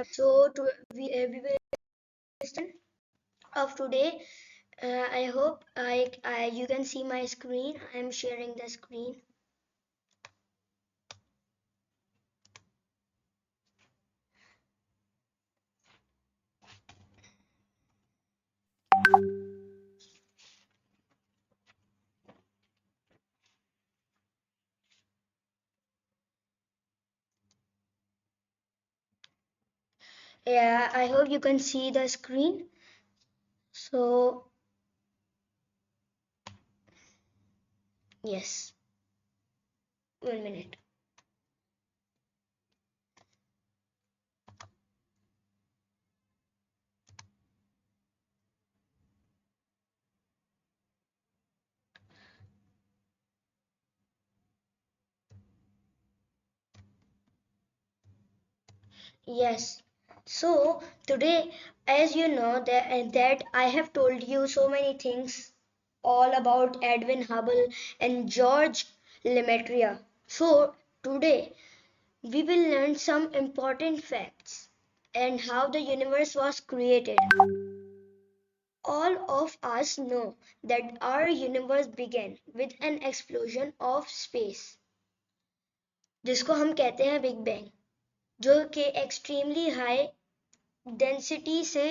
So we will listen of today. I hope you can see my screen. I am sharing the screen. Yeah, I hope you can see the screen. So yes, 1 minute. Yes. So today, as you know that I have told you so many things all about Edwin Hubble and George Lemaitre. So today we will learn some important facts and how the universe was created. All of us know that our universe began with an explosion of space, जिसको हम कहते हैं big bang, जो कि extremely high density से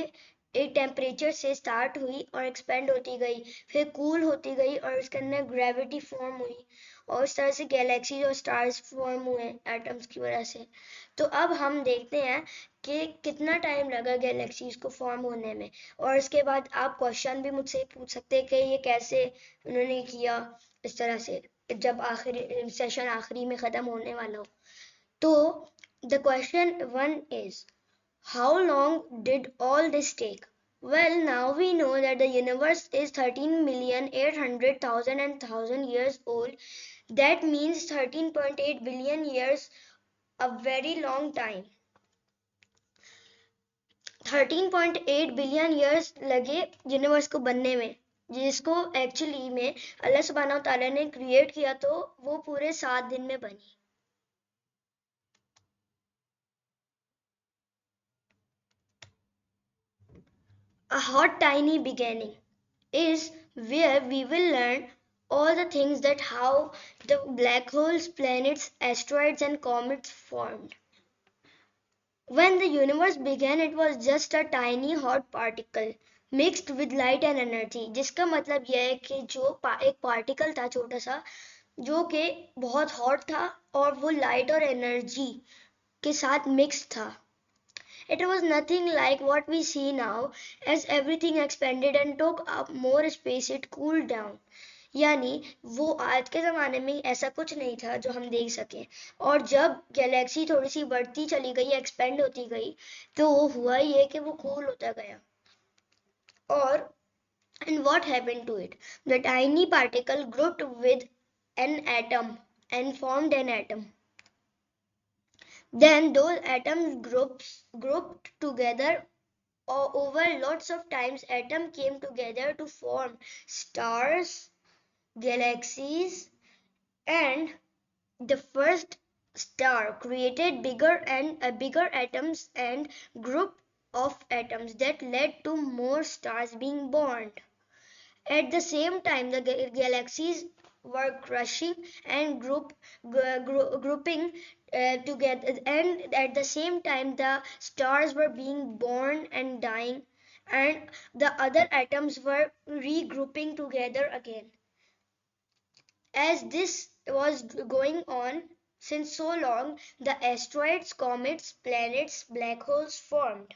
एक temperature से start हुई और एक्सपेंड होती गई, फिर कूल होती गई और उसके अंदर ग्रेविटी फॉर्म हुई और इस तरह से गैलेक्सीज और स्टार्स फॉर्म हुए एटम्स की वजह से। तो अब हम देखते हैं कि कितना टाइम लगा गैलेक्सीज को फॉर्म होने में, और इसके बाद आप क्वेश्चन भी मुझसे पूछ सकते हैं कि ये कैसे उन्होंने किया इस तरह से, जब आखिरी सेशन आखिरी में ख़त्म होने वाला हो। तो the question one is, how long did all this take? Well, now we know that the universe is 13,800,000 and 1000 years old. That means 13.8 billion years, a very long time. 13.8 billion years लगे universe को बनने में, जिसको actually में अल्लाह सुब्हानहू तआला ने create किया तो वो पूरे 7 दिन में बनी। A hot tiny beginning is where we will learn all the things that how the black holes, planets, asteroids and comets formed. When the universe began, it was just a tiny hot particle mixed with light and energy, जिसका मतलब यह है कि जो एक particle था छोटा सा, जो कि बहुत हॉट था और वो लाइट और एनर्जी के साथ मिक्स था। It was nothing like what we see now, as everything expanded and took up more space, it cooled down. यानी वो आज के ज़माने में ऐसा कुछ नहीं था जो हम देख सकें, और जब गैलेक्सी थोड़ी सी बढ़ती चली गई, एक्सपेंड होती गई, तो हुआ ये कि वो कूल होता गया। और and what happened to it? The tiny particle grouped with an atom and formed an atom. Then those atoms grouped together over lots of times. Atoms came together to form stars, galaxies, and the first star created bigger atoms and group of atoms that led to more stars being born. At the same time, the galaxies were crushing and grouping together, and at the same time, the stars were being born and dying, and the other atoms were regrouping together again. As this was going on since so long, the asteroids, comets, planets, black holes formed.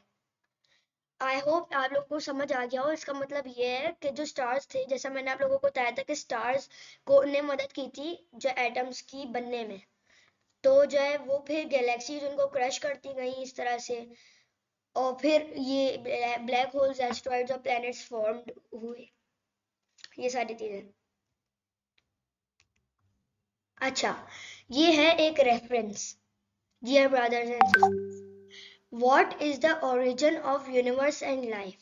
I hope आप लोग को समझ आ गया हो। इसका मतलब ये है कि जो स्टार्स थे, जैसा मैंने आप लोगों को बताया था कि स्टार्स को ने मदद की थी जो एटम्स की बनने में, तो जो है वो फिर गैलेक्सीज उनको क्रश करती गई इस तरह से, और फिर ये ब्लैक होल्स, एस्ट्रॉइड्स और प्लैनेट्स फॉर्म्ड हुए, ये सारी चीजें। अच्छा, ये है एक reference. Dear brothers and sisters, what is the origin of universe and life?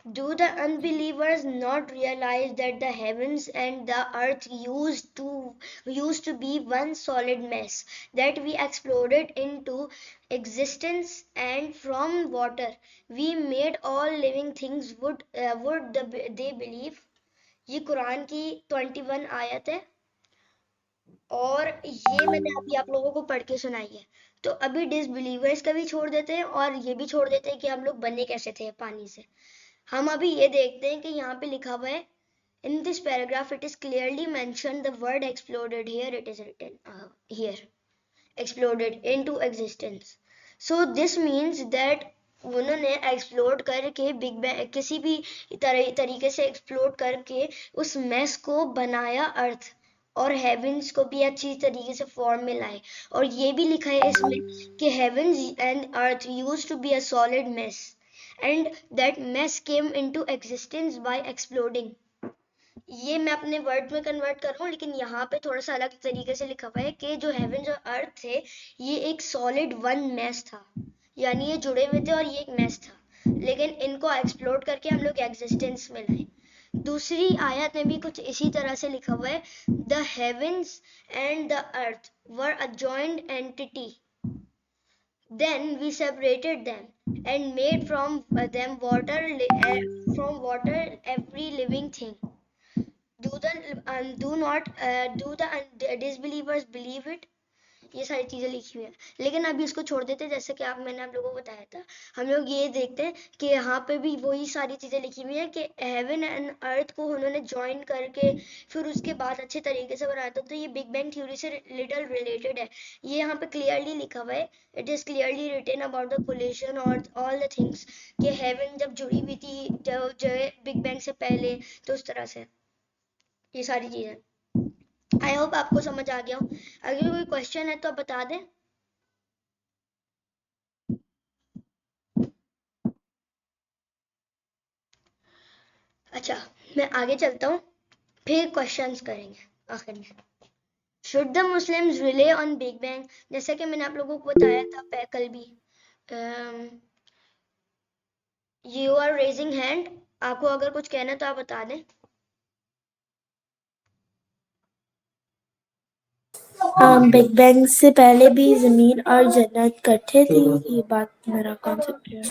Do the unbelievers not realize that the heavens and the earth used to be one solid mess that we exploded into existence, and from water we made all living things? They believe? ये कुरान की 21 आयत है और ये मैंने अभी आप लोगों को पढ़ के सुनाई है। तो अभी डिसबिलीवर्स का भी छोड़ देते हैं और ये भी छोड़ देते हैं कि हम लोग बने कैसे थे पानी से। हम अभी ये देखते हैं कि यहाँ पे लिखा हुआ है, in this paragraph it is clearly mentioned the word exploded. Here it is written, here exploded into existence. So this means that उन्होंने एक्सप्लोड करके बिग बैंग किसी भी तरीके से एक्सप्लोड करके उस मैस को बनाया, अर्थ और हेवंस को भी अच्छी तरीके से फॉर्म में लाए। और ये भी लिखा है इसमें कि heavens and earth used to be a solid mass and that mass came into existence by exploding. ये मैं अपने वर्ड में कन्वर्ट कर रहा हूँ, लेकिन यहाँ पे थोड़ा सा अलग तरीके से लिखा हुआ है कि जो हेवंस और अर्थ थे ये एक सॉलिड वन मैस था, यानी ये जुड़े हुए थे और ये एक मैस था, लेकिन इनको एक्सप्लोर करके हम लोग एग्जिस्टेंस में लाए। दूसरी आयत में भी कुछ इसी तरह से लिखा हुआ है, the heavens and the earth were a joint entity, then we separated them and made from them water every living thing. Do the disbelievers believe it? ये सारी चीजें लिखी हुई है, लेकिन अभी इसको छोड़ देते हैं। जैसे कि मैंने आप लोगों को बताया था, हम लोग ये देखते हैं कि यहाँ पे भी वही सारी चीजें लिखी हुई है कि हेवन एंड अर्थ को उन्होंने ज्वाइन करके फिर उसके बाद अच्छे तरीके से बनाया था। तो ये बिग बैंग थ्योरी से लिटिल रिलेटेड है। ये यहाँ पे क्लियरली लिखा हुआ है, it is clearly written about the collision और ऑल द थिंग्स, कि हेवन जब जुड़ी हुई थी जो बिग बैंग से पहले, तो उस तरह से ये सारी चीजें। आई होप आपको समझ आ गया हो। अगर कोई क्वेश्चन है तो आप बता दें। अच्छा, मैं आगे चलता हूँ, फिर क्वेश्चंस करेंगे आखिर में। Should the Muslims relay on big bang? जैसे कि मैंने आप लोगों को बताया था कल भी, यू आर रेजिंग हैंड, आपको अगर कुछ कहना है तो आप बता दें। बिग बैंग से पहले भी जमीन और जन्नत इकट्ठे थी, ये बात मेरा कॉन्सेप्ट है।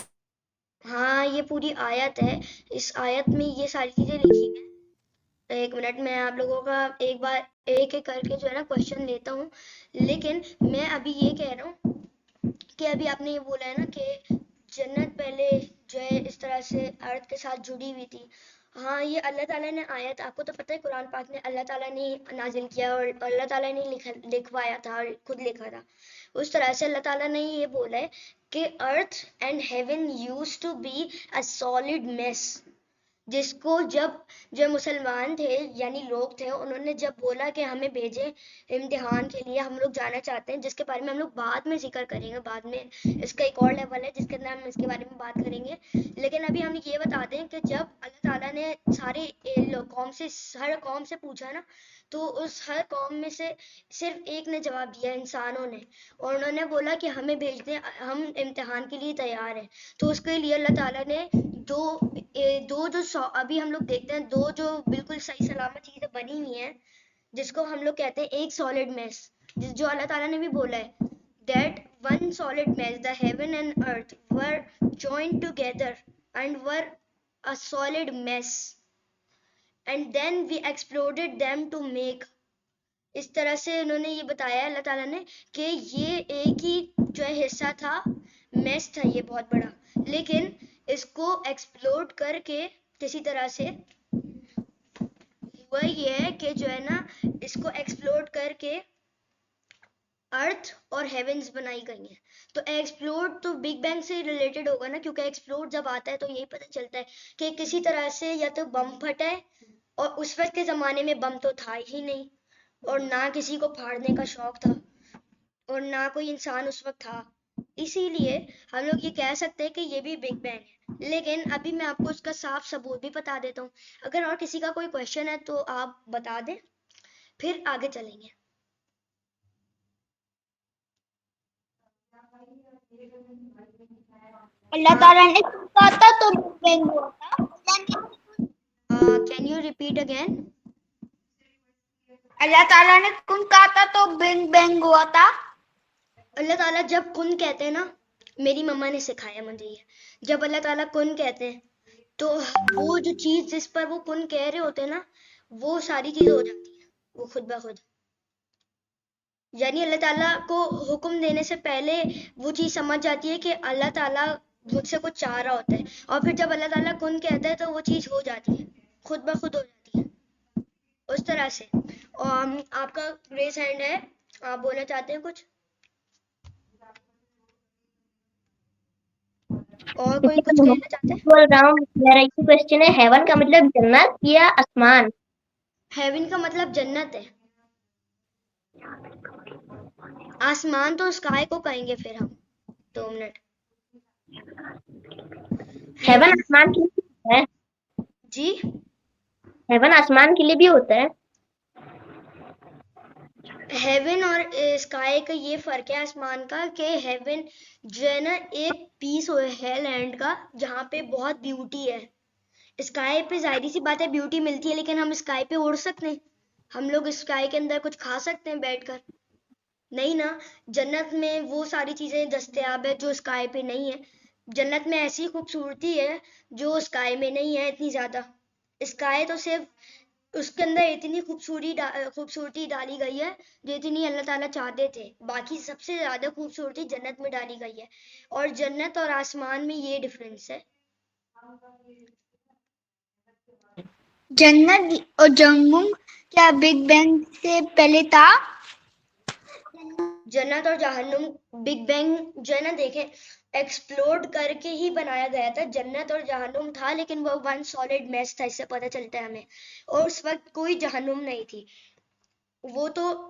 हाँ, ये पूरी आयत है, इस आयत में ये सारी चीजें लिखी हैं। एक मिनट, मैं आप लोगों का एक बार एक एक करके जो है ना क्वेश्चन लेता हूँ, लेकिन मैं अभी ये कह रहा हूँ कि अभी आपने ये बोला है ना कि जन्नत पहले जो है इस तरह से अर्थ के साथ जुड़ी हुई थी। हाँ, ये अल्लाह ताला ने आयत, आपको तो पता है कुरान पाक में अल्लाह ताला ने नाजिल किया और अल्लाह ताला ने लिखवाया था और खुद लिखा था। उस तरह से अल्लाह ताला ने ये बोला है कि earth and heaven used to be a solid mass, जिसको जब जो मुसलमान थे यानी लोग थे, उन्होंने जब बोला कि हमें भेजे इम्तिहान के लिए, हम लोग जाना चाहते हैं, जिसके बारे में हम लोग बाद में जिक्र करेंगे, बाद में इसका एक और लेवल है जिसके अंदर हम इसके बारे में बात करेंगे। लेकिन अभी हम ये बता दें कि जब अल्लाह ताला ने सारे कौम से, हर कौम से पूछा ना, तो उस हर कौम में से सिर्फ एक ने जवाब दिया, इंसानों ने, और उन्होंने बोला कि हमें भेज दें, हम इम्तिहान के लिए तैयार हैं। तो उसके लिए अल्लाह ताला ने दो दो जो अभी हम लोग देखते हैं, दो जो बिल्कुल सही सलामत चीजें बनी हुई हैं, जिसको हम लोग कहते हैं एक सॉलिड मैस, जो अल्लाह ताला ने भी बोला है, that one solid mess, the heaven and earth were joined together and were a solid mess, and then we exploded them to make। इस तरह से उन्होंने ये बताया अल्लाह ताला ने कि ये एक ही जो है हिस्सा था, मैस था ये बहुत बड़ा, लेकिन इसको एक्सप्लोड करके किसी तरह से हुआ ये है कि जो है ना, इसको एक्सप्लोड करके अर्थ और हेवंस बनाई गई हैं। तो एक्सप्लोड तो बिग बैंग से रिलेटेड होगा ना, क्योंकि एक्सप्लोड जब आता है तो यही पता चलता है कि किसी तरह से या तो बम फटा है, और उस वक्त के ज़माने में बम तो था ही नहीं, और ना किसी को फाड़ने का शौक था, और ना कोई इंसान उस वक्त था। इसीलिए हम लोग ये कह सकते हैं कि ये भी बिग बैंग है। लेकिन अभी मैं आपको उसका साफ सबूत भी बता देता हूँ। अगर और किसी का कोई क्वेश्चन है तो आप बता दें, फिर आगे चलेंगे। अल्लाह ताला ने कहा था तो बिग बैंग हुआ था। Can you repeat again? Allah ताला ने कुन कहा था तो बिग बैंग हुआ था। अल्लाह ताला जब कुन कहते हैं ना, मेरी मम्मा ने सिखाया मुझे ये, जब अल्लाह ताला कुन कहते हैं तो वो जो चीज जिस पर वो कुन कह रहे होते हैं ना, वो सारी चीजें हो जाती है वो खुद ब खुद। यानी अल्लाह ताला को हुक्म देने से पहले वो चीज समझ जाती है कि अल्लाह ताला मुझसे कुछ चाह रहा होता है, और फिर जब अल्लाह ताला कुन कहता है तो वो चीज हो जाती है, खुद ब खुद हो जाती है उस तरह से। और आपका रेस हैंड है, आप बोलना चाहते हैं कुछ और कोई कुछ कहना चाहते हैं? बोल रहा हूँ, मेरा एक क्वेश्चन है, हेवन का मतलब जन्नत या आसमान? हेवन का मतलब जन्नत है, आसमान तो स्काई को कहेंगे फिर हम। 2 मिनट। हेवन हेवन, आसमान के लिए भी होता है? जी हेवन आसमान के लिए भी होता है? हेवन और स्काई का ये फर्क है आसमान का, कि हेवन जो है ना एक पीस है लैंड का जहाँ पे बहुत ब्यूटी है। स्काई पे जाहिर सी बात है ब्यूटी मिलती है, लेकिन हम स्काई पे उड़ सकते हैं? हम लोग स्काई के अंदर कुछ खा सकते हैं बैठकर? नहीं ना। जन्नत में वो सारी चीजें दस्तयाब है जो स्काई पे नहीं है। जन्नत में ऐसी खूबसूरती है जो स्काई में नहीं है इतनी ज्यादा। स्काई तो सिर्फ उसके अंदर इतनी खूबसूरती डाली गई है जो इतनी अल्लाह ताला चाहते थे, बाकी सबसे ज्यादा खूबसूरती जन्नत में डाली गई है। और जन्नत और आसमान में ये डिफरेंस है। जन्नत और जहन्नुम क्या बिग बैंग से पहले था? जन्नत और जहन्नुम बिग बैंग जो है ना, देखें एक्सप्लोड करके ही बनाया गया था। जन्नत और जहन्नुम था लेकिन वो वन सॉलिड मैस था, इससे पता चलता है हमें। और उस वक्त कोई जहन्नुम नहीं थी। वो तो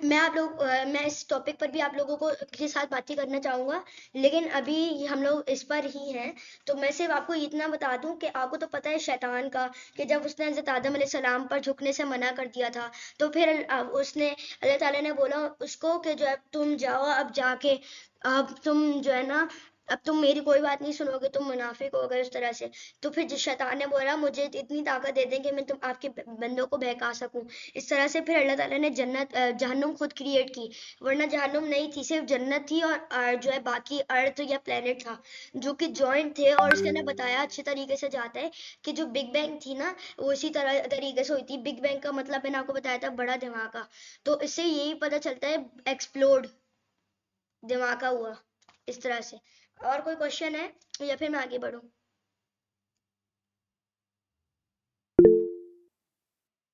मैं इस टॉपिक पर भी आप लोगों को के साथ बातें करना चाहूंगा, लेकिन अभी हम लोग इस पर ही हैं। तो मैं सिर्फ आपको इतना बता दूं कि आपको तो पता है शैतान का, कि जब उसने हज़रत आदम अलैहिस्सलाम पर झुकने से मना कर दिया था, तो फिर उसने अल्लाह ताला ने बोला उसको कि जो है तुम जाओ अब जाके, अब तुम जो है ना, अब तुम मेरी कोई बात नहीं सुनोगे, तुम मुनाफिक हो गए उस तरह से। तो फिर जिस शैतान ने बोला मुझे इतनी ताकत दे दें कि मैं तुम आपके बंदों को बहका सकूं, इस तरह से फिर अल्लाह ताला ने जहन्नुम खुद क्रिएट की। वरना जहन्नुम नहीं थी, सिर्फ जन्नत थी और जो है बाकी अर्थ या प्लेनेट था जो कि जॉइंट थे। और इसके अंदर बताया अच्छे तरीके से जाता है कि जो बिग बैंग थी ना वो इसी तरह तरीके से हुई थी। बिग बैंग का मतलब मैंने आपको बताया था बड़ा धमाका, तो इससे यही पता चलता है एक्सप्लोड, धमाका हुआ इस तरह से। और कोई क्वेश्चन है या फिर मैं आगे बढ़ूं?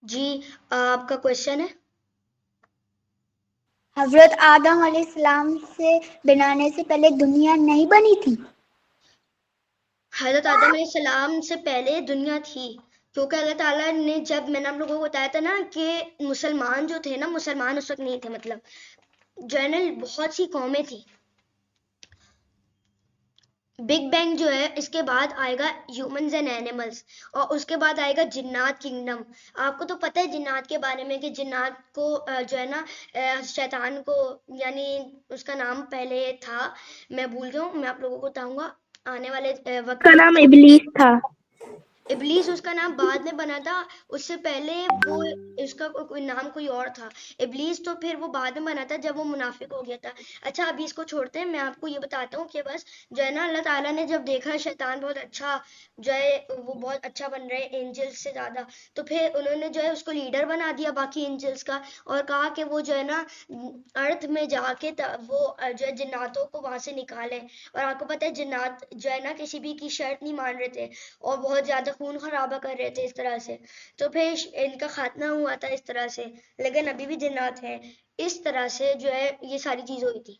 जी आपका क्वेश्चन है? हजरत आदम अलैहिस्सलाम से बनाने से पहले दुनिया नहीं बनी थी? हजरत आदम सलाम से पहले दुनिया थी, क्योंकि अल्लाह ताला ने, जब मैंने आप लोगों को बताया था ना कि मुसलमान जो थे ना, मुसलमान उस वक्त नहीं थे, मतलब जनरल बहुत सी कौमें थी। बिग बैंग जो है इसके बाद आएगा ह्यूमंस एंड एनिमल्स, और उसके बाद आएगा जिन्नात किंगडम। आपको तो पता है जिन्नात के बारे में कि जिन्नात को जो है ना शैतान को, यानी उसका नाम पहले था, मैं भूल गया हूँ, मैं आप लोगों को बताऊंगा आने वाले वक्त का में। नाम इबलीस था। इबलीस उसका नाम बाद में बना था, उससे पहले वो इसका कोई नाम कोई और था। इबलीस तो फिर वो बाद में बना था जब वो मुनाफिक हो गया था। अच्छा अभी इसको छोड़ते हैं, मैं आपको ये बताता हूँ कि बस जो है ना अल्लाह ताला ने जब देखा शैतान बहुत अच्छा जो है वो बहुत अच्छा बन रहा है एंजल्स से ज्यादा, तो फिर उन्होंने जो है उसको लीडर बना दिया बाकी एंजल्स का, और कहा कि वो जो है ना अर्थ में जाके वो जो है जिन्नातों को वहां से निकाले। और आपको पता है जिन्नात जो है ना किसी भी की शर्त नहीं मान रहे थे और बहुत ज्यादा खून खराबा कर रहे थे इस तरह से। तो फिर इनका खात्मा हुआ था इस तरह से, लेकिन अभी भी जिन्नात हैं। इस तरह से जो है ये सारी चीज हुई थी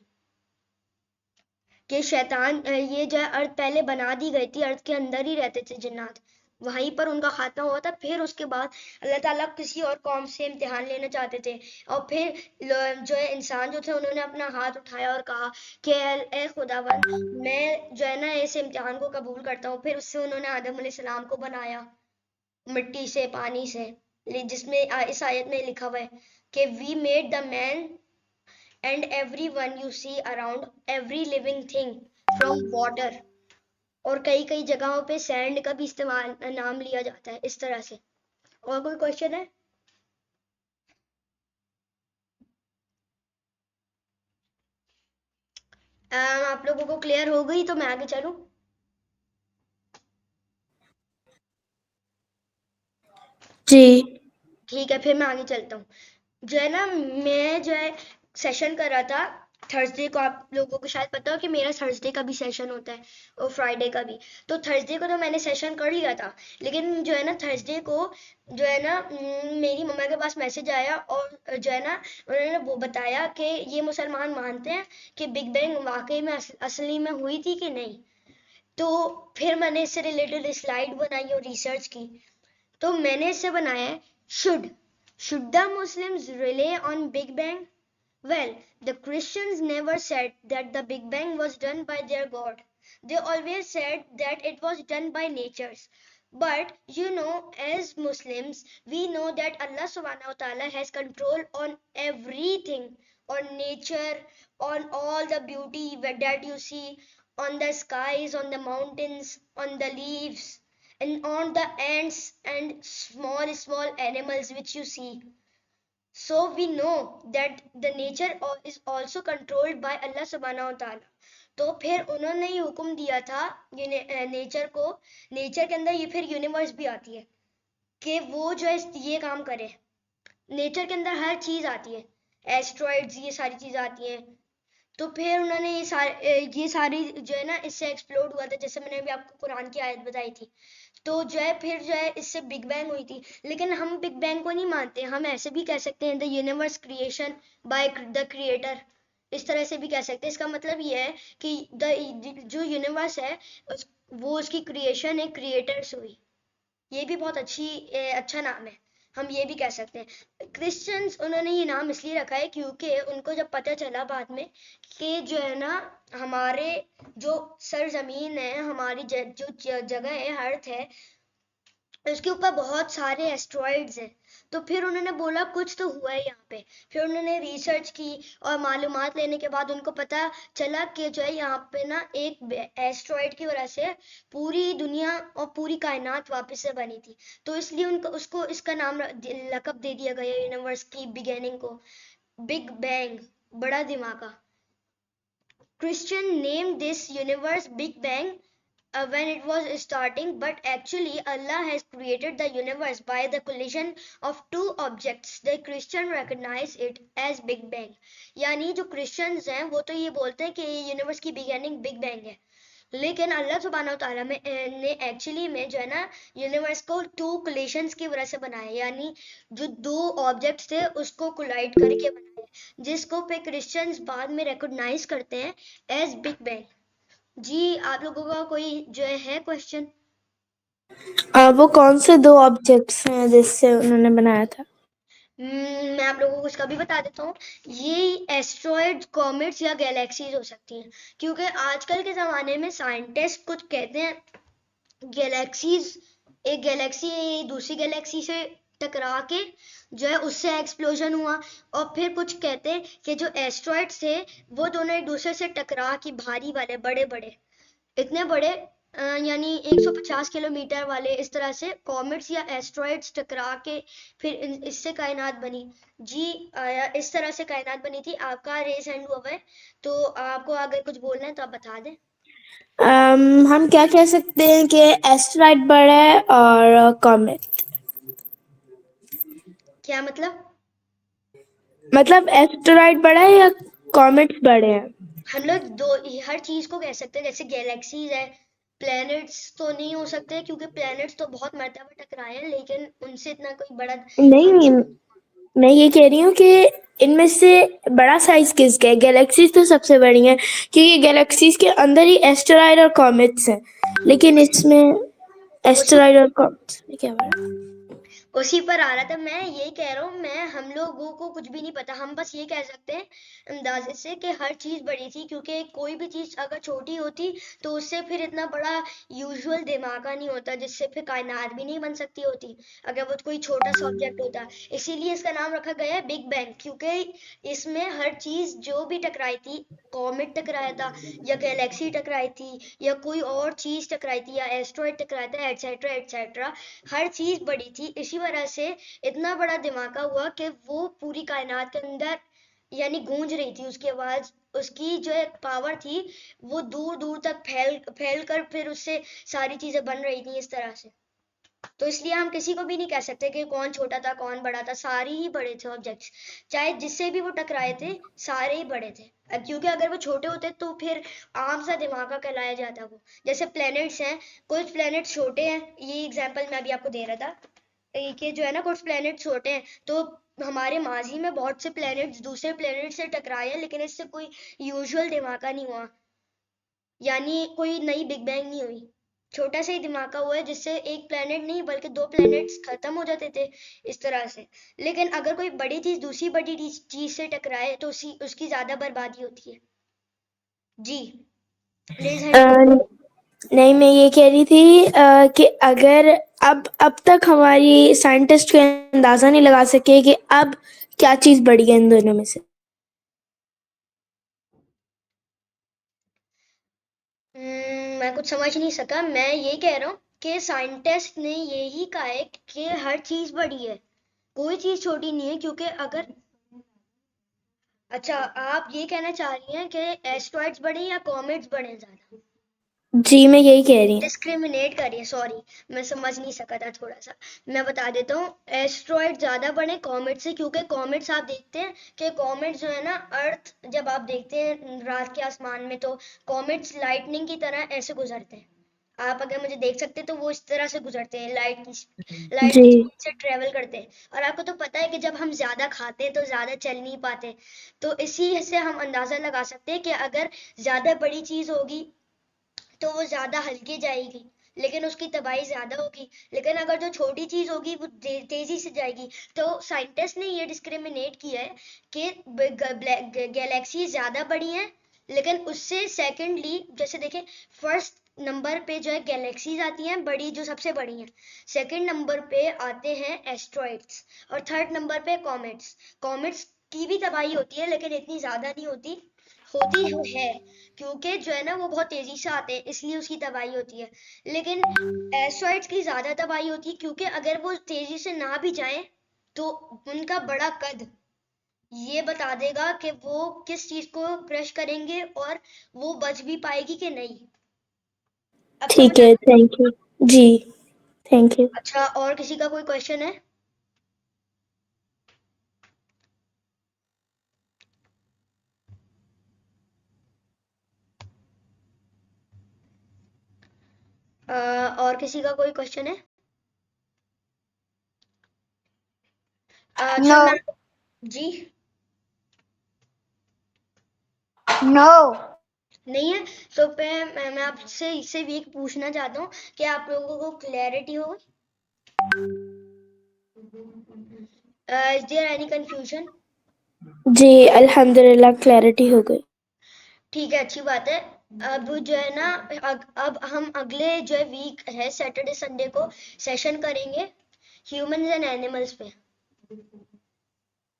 कि शैतान ये जो है अर्थ पहले बना दी गई थी, अर्थ के अंदर ही रहते थे जिन्नात, वहीं पर उनका खात्मा हुआ था। फिर उसके बाद अल्लाह ताला किसी और कौम से इम्तिहान लेना चाहते थे, और फिर जो है इंसान जो थे उन्होंने अपना हाथ उठाया और कहा कि ए खुदावन, मैं जो है ना इस इम्तिहान को कबूल करता हूँ। फिर उससे उन्होंने आदम अलैहिस्सलाम को बनाया मिट्टी से, पानी से, जिसमें इस आयत में लिखा हुआ है कि we made the man and every one you see around every living thing from water. और कई कई जगहों पे सैंड का भी इस्तेमाल नाम लिया जाता है इस तरह से। और कोई क्वेश्चन है? आप लोगों को क्लियर हो गई तो मैं आगे चलूं? जी। ठीक है, फिर मैं आगे चलता हूँ। जो है ना, मैं जो है सेशन कर रहा था थर्सडे को। आप लोगों को शायद पता हो कि मेरा थर्सडे का भी सेशन होता है और फ्राइडे का भी। तो थर्सडे को तो मैंने सेशन कर लिया था, लेकिन जो है ना थर्सडे को जो है ना मेरी मम्मा के पास मैसेज आया और जो है ना उन्होंने वो बताया कि ये मुसलमान मानते हैं कि बिग बैंग वाकई में असली में हुई थी कि नहीं। तो फिर मैंने इससे रिलेटेड स्लाइड बनाई और रिसर्च की। तो मैंने इससे बनाया है, should the Muslims rely on Big Bang? Well, the Christians never said that the Big Bang was done by their God. They always said that it was done by natures. But you know, as Muslims, we know that Allah subhanahu wa ta'ala has control on everything, on nature, on all the beauty that you see, on the skies, on the mountains, on the leaves, and on the ants and small animals which you see. So we know that the nature is also controlled by Allah subhanahu wa ta'ala. तो फिर उन्होंने ये हुक्म दिया था nature को, nature के अंदर ये फिर यूनिवर्स भी आती है कि वो जो है ये काम करे। नेचर के अंदर हर चीज आती है, एस्ट्रॉइड्स, ये सारी चीज आती हैं। तो फिर उन्होंने ये सारी जो है ना इससे एक्सप्लोर हुआ था, जैसे मैंने अभी आपको कुरान की आयत बताई थी। तो जो है फिर जो है इससे बिग बैंग हुई थी। लेकिन हम बिग बैंग को नहीं मानते, हम ऐसे भी कह सकते हैं the universe creation by the creator, इस तरह से भी कह सकते हैं। इसका मतलब ये है कि जो यूनिवर्स है वो उसकी क्रिएशन है, क्रिएटर से हुई। ये भी बहुत अच्छा नाम है, हम ये भी कह सकते हैं। क्रिश्चियंस उन्होंने ये नाम इसलिए रखा है क्योंकि उनको जब पता चला बाद में कि जो है ना हमारे जो सरजमीन है, हमारी जो जगह है, अर्थ है, उसके ऊपर बहुत सारे एस्ट्रॉइड्स हैं। तो फिर उन्होंने बोला कुछ तो हुआ है यहाँ पे। फिर उन्होंने रिसर्च की और मालूमात लेने के बाद उनको पता चला कि जो है यहाँ पे ना एक एस्ट्रॉइड की वजह से पूरी दुनिया और पूरी कायनात वापस से बनी थी। तो इसलिए उनको उसको इसका नाम लकब दे दिया गया यूनिवर्स की बिगेनिंग को, बिग बैंग, बड़ा दिमागा। Christian named this universe Big Bang when it was starting, but actually Allah has created the universe by the collision of two objects. The Christian recognize it as Big Bang. यानी जो Christians हैं वो तो ये बोलते हैं कि universe की बिगिनिंग बिग बैंग है, लेकिन अल्लाह सुब्हानहू तआला ने एक्चुअली में जो है ना यूनिवर्स को टू कोलिशंस की वजह से बनाया, यानी जो दो ऑब्जेक्ट्स थे उसको कोलाइड करके बनाया, जिसको पे क्रिश्चियंस बाद में रिकॉग्नाइज करते हैं एज बिग बैंग। जी, आप लोगों का कोई जो है क्वेश्चन? वो कौन से दो ऑब्जेक्ट्स हैं जिससे उन्होंने बनाया था? मैं आप लोगों को उसका भी बता देता हूँ। ये एस्ट्रॉइड्स, कॉमेट्स या गैलेक्सीज हो सकती हैं, क्योंकि आजकल के ज़माने में साइंटिस्ट कुछ कहते हैं गैलेक्सीज, एक गैलेक्सी दूसरी गैलेक्सी से टकरा के जो है उससे एक्सप्लोजन हुआ, और फिर कुछ कहते हैं कि जो एस्ट्रॉइड्स थे वो दोनों एक दूसरे से टकरा के भारी वाले, बड़े बड़े, इतने बड़े यानी 150 किलोमीटर वाले, इस तरह से कॉमेट्स या एस्ट्रॉइड्स टकरा के फिर इससे कायनात बनी। जी, इस तरह से कायनात बनी थी। आपका रेस हैंड हुआ है, तो आपको अगर कुछ बोलना है तो आप बता दें। हम क्या कह सकते हैं कि एस्टेरॉइड बड़ा है और कॉमेट। क्या मतलब? मतलब एस्टेरॉइड बड़ा है या कॉमेट्स बड़े हैं? हम लोग दो हर चीज को कह सकते हैं, जैसे गैलेक्सीज है, प्लैनेट्स तो नहीं हो सकते क्योंकि प्लैनेट्स तो बहुत मरतबा टकराए हैं, लेकिन उनसे इतना कोई बड़ा नहीं, मैं ये कह रही हूँ कि इनमें से बड़ा साइज किसका है? गैलेक्सीज तो सबसे बड़ी है क्योंकि गैलेक्सीज के अंदर ही एस्टेरॉइड और कॉमेट्स हैं, लेकिन इसमें एस्टेरॉइड और कॉमेट्स में क्या बड़ा? उसी पर आ रहा था। मैं यही कह रहा हूँ, मैं हम लोगों को कुछ भी नहीं पता, हम बस ये कह सकते हैं अंदाजे से कि हर चीज बड़ी थी, क्योंकि कोई भी चीज अगर छोटी होती तो उससे फिर इतना बड़ा यूजुअल धमाका नहीं होता, जिससे फिर कायनात भी नहीं बन सकती होती अगर वो कोई छोटा सा ऑब्जेक्ट होता। इसीलिए इसका नाम रखा गया है बिग बैंग, क्योंकि इसमें हर चीज जो भी टकराई थी, कॉमेट टकराया था या गैलेक्सी टकराई थी या कोई और चीज टकराई थी या एस्ट्रॉइड टकराया था, एटसेट्रा एटसेट्रा, हर चीज बड़ी थी। इसी वजह से इतना बड़ा धमाका हुआ कि वो पूरी कायनात के अंदर यानी गूंज रही थी उसकी आवाज। उसकी जो एक पावर थी वो दूर दूर तक फैल फैल कर फिर उससे सारी चीजें बन रही थी इस तरह से। तो इसलिए हम किसी को भी नहीं कह सकते कि कौन छोटा था कौन बड़ा था, सारे ही बड़े थे ऑब्जेक्ट्स, चाहे जिससे भी वो टकराए थे सारे ही बड़े थे। क्योंकि अगर वो छोटे होते तो फिर आम सा धमाका कहलाया जाता वो। जैसे प्लैनेट्स हैं, कुछ प्लैनेट्स छोटे हैं, ये एग्जांपल मैं अभी आपको दे रहा था कि जो है ना कुछ प्लैनेट छोटे हैं, तो हमारे माजी में बहुत से प्लैनेट्स दूसरे प्लैनेट से टकराए हैं, लेकिन इससे कोई यूजुअल धमाका नहीं हुआ, यानी कोई नई बिग बैंग नहीं हुई। छोटा सा ही धमाका हुआ है जिससे एक प्लेनेट नहीं बल्कि दो प्लैनेट्स खत्म हो जाते थे इस तरह से। लेकिन अगर कोई बड़ी चीज दूसरी बड़ी चीज से टकराए तो उसकी ज्यादा बर्बादी होती है। जी रेज हैंड प्लीज। नहीं, मैं ये कह रही थी कि अगर अब तक हमारी साइंटिस्ट कोई अंदाजा नहीं लगा सके कि अब क्या चीज बड़ी है इन दोनों में से। मैं कुछ समझ नहीं सका। मैं ये कह रहा हूँ कि साइंटिस्ट ने यही कहा है कि हर चीज बड़ी है, कोई चीज छोटी नहीं है। क्योंकि अगर अच्छा, आप ये कहना चाह रही हैं कि एस्ट्रॉइड्स बड़े या कॉमेट्स बड़े ज्यादा? जी, मैं यही कह रही हूँ। डिस्क्रिमिनेट करिए, सॉरी मैं समझ नहीं सका था थोड़ा सा। मैं बता देता हूँ, एस्ट्रॉइड ज्यादा बड़े कॉमेट से, क्योंकि कॉमेट्स आप देखते हैं कि कॉमेट्स जो है ना अर्थ जब आप देखते हैं रात के आसमान में तो कॉमेट्स लाइटनिंग की तरह ऐसे गुजरते हैं। आप अगर मुझे देख सकते तो वो इस तरह से गुजरते हैं, लाइट की जी, स्पीड से ट्रेवल करते हैं। और आपको तो पता है कि जब हम ज्यादा खाते हैं तो ज्यादा चल नहीं पाते, तो इसी से हम अंदाजा लगा सकते हैं कि अगर ज्यादा बड़ी चीज होगी तो वो ज्यादा हल्की जाएगी लेकिन उसकी तबाही ज्यादा होगी। लेकिन अगर जो छोटी चीज होगी वो तेजी से जाएगी। तो साइंटिस्ट ने ये डिस्क्रिमिनेट किया है कि गैलेक्सी ज्यादा बड़ी हैं, लेकिन उससे सेकेंडली जैसे देखें, फर्स्ट नंबर पे जो है गैलेक्सीज आती हैं बड़ी, जो सबसे बड़ी हैं। सेकंड नंबर पे आते हैं एस्ट्रॉइड्स और थर्ड नंबर पे कॉमेट्स। कॉमेट्स की भी तबाही होती है लेकिन इतनी ज्यादा नहीं होती, होती है क्योंकि जो है ना वो बहुत तेजी से आते हैं इसलिए उसकी तबाही होती है। लेकिन एस्ट्रॉइड्स की ज्यादा तबाही होती है क्योंकि अगर वो तेजी से ना भी जाएं तो उनका बड़ा कद ये बता देगा कि वो किस चीज को क्रश करेंगे और वो बच भी पाएगी कि नहीं। अब ठीक समझ है, आया? Thank you. जी, थैंक यू। अच्छा, और किसी का कोई क्वेश्चन है? और किसी का कोई क्वेश्चन है? अच्छा नो। मैं जी नो। नहीं है तो मैं आपसे इससे भी एक पूछना चाहता हूँ कि आप लोगों को क्लैरिटी हो? Is there any confusion? जी, अल्हम्दुलिल्लाह क्लैरिटी हो गई। ठीक है, अच्छी बात है। अब जो है ना अब हम अगले जो है वीक है सैटरडे संडे को सेशन करेंगे ह्यूमंस एंड एनिमल्स पे,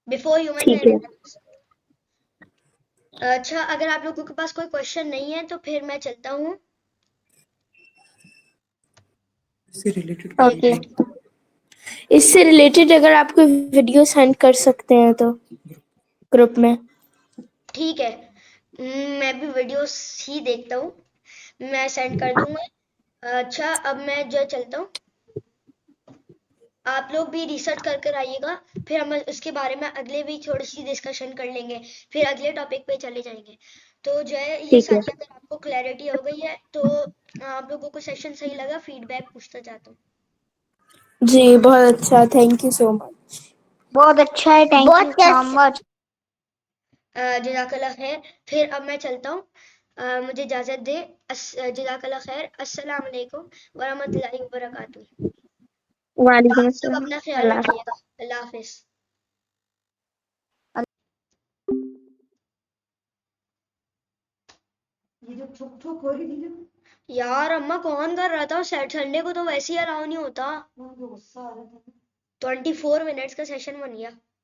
बिफोर ह्यूमंस ठीक एंड है। एनिमल्स। अच्छा, अगर आप लोगों के पास कोई क्वेश्चन नहीं है तो फिर मैं चलता हूँ। एक ओके, मिनट। इससे रिलेटेड अगर आप कोई वीडियो सेंड कर सकते हैं तो ग्रुप में। ठीक है, मैं भी वीडियोस ही देखता हूँ, मैं सेंड कर दूंगा। अच्छा, अब मैं जो चलता हूँ, आप लोग भी रिसर्च कर कर आइएगा, फिर हम उसके बारे में अगले वीक थोड़ी सी डिस्कशन कर लेंगे, फिर अगले टॉपिक पे चले जाएंगे। तो जो है ये ठीक है। सारी अगर आपको क्लैरिटी हो गई है तो आप लोगों को सेशन सही लगा, फीडबैक पूछना चाहता हूँ। जी, बहुत अच्छा, थैंक यू सो मच। बहुत अच्छा है, थैंक बहुत यू सो कैसे मच। जज़ाकल्लाह खैर। फिर अब मैं चलता हूँ, मुझे इजाज़त दे। जज़ाकल्लाह खैर। अस्सलाम वालेकुम वरहमतुल्लाहि वबरकातुहू। वालेकुम आप सब अस्सलाम। अपना ख्याल अल्लाह हाफ़िज़। रखिएगा। अल्लाह हाफिज। यार अम्मा कौन कर रहा था? संडे को तो वैसे ही अलाउ नहीं होता। 24 मिनट्स का सेशन बन गया।